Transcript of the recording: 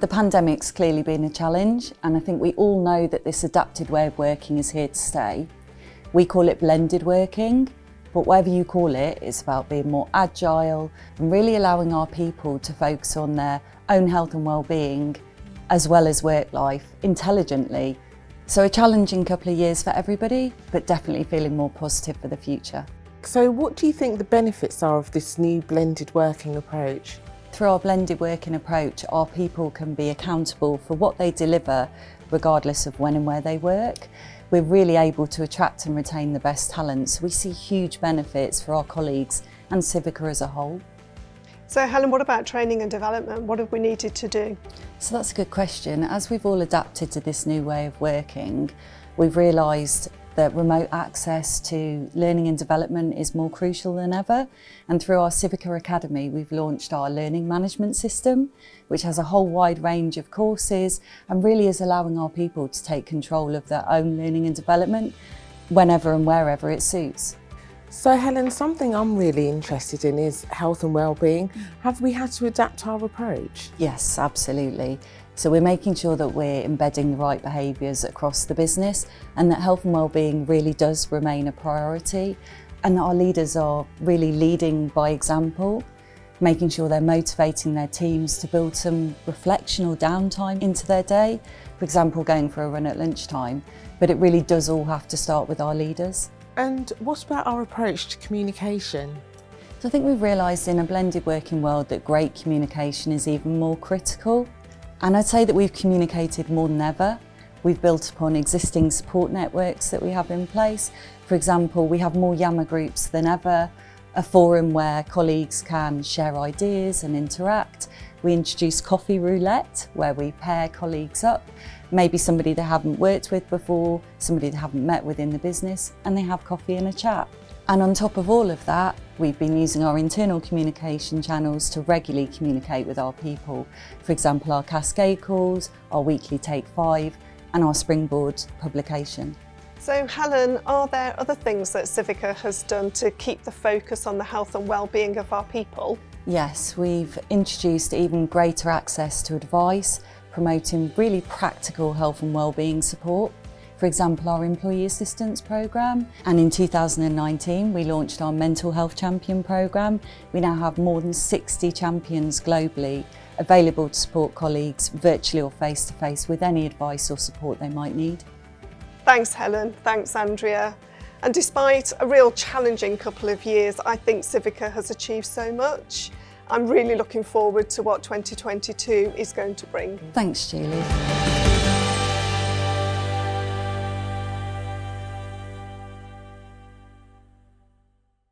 The pandemic's clearly been a challenge, and I think we all know that this adapted way of working is here to stay. We call it blended working, but whatever you call it, it's about being more agile and really allowing our people to focus on their own health and well-being, as well as work life, intelligently. So a challenging couple of years for everybody, but definitely feeling more positive for the future. So what do you think the benefits are of this new blended working approach? Through our blended working approach, our people can be accountable for what they deliver, regardless of when and where they work. We're really able to attract and retain the best talents. We see huge benefits for our colleagues and Civica as a whole. So Helen, what about training and development? What have we needed to do? So that's a good question. As we've all adapted to this new way of working, we've realised that remote access to learning and development is more crucial than ever. And through our Civica Academy, we've launched our learning management system, which has a whole wide range of courses and really is allowing our people to take control of their own learning and development whenever and wherever it suits. So Helen, something I'm really interested in is health and well-being. Have we had to adapt our approach? Yes, absolutely. So we're making sure that we're embedding the right behaviours across the business and that health and well-being really does remain a priority, and that our leaders are really leading by example, making sure they're motivating their teams to build some reflection or downtime into their day, for example, going for a run at lunchtime. But it really does all have to start with our leaders. And what about our approach to communication? So I think we've realised in a blended working world that great communication is even more critical. And I'd say that we've communicated more than ever. We've built upon existing support networks that we have in place. For example, we have more Yammer groups than ever, a forum where colleagues can share ideas and interact. We introduced Coffee Roulette, where we pair colleagues up, maybe somebody they haven't worked with before, somebody they haven't met within the business, and they have coffee and a chat. And on top of all of that, we've been using our internal communication channels to regularly communicate with our people. For example, our Cascade calls, our weekly Take 5, and our Springboard publication. So Helen, are there other things that Civica has done to keep the focus on the health and well-being of our people? Yes, we've introduced even greater access to advice, promoting really practical health and well-being support. For example, our Employee Assistance Programme. And in 2019, we launched our Mental Health Champion Programme. We now have more than 60 champions globally available to support colleagues virtually or face-to-face with any advice or support they might need. Thanks Helen, thanks Andrea. And despite a real challenging couple of years, I think Civica has achieved so much. I'm really looking forward to what 2022 is going to bring. Thanks, Julie.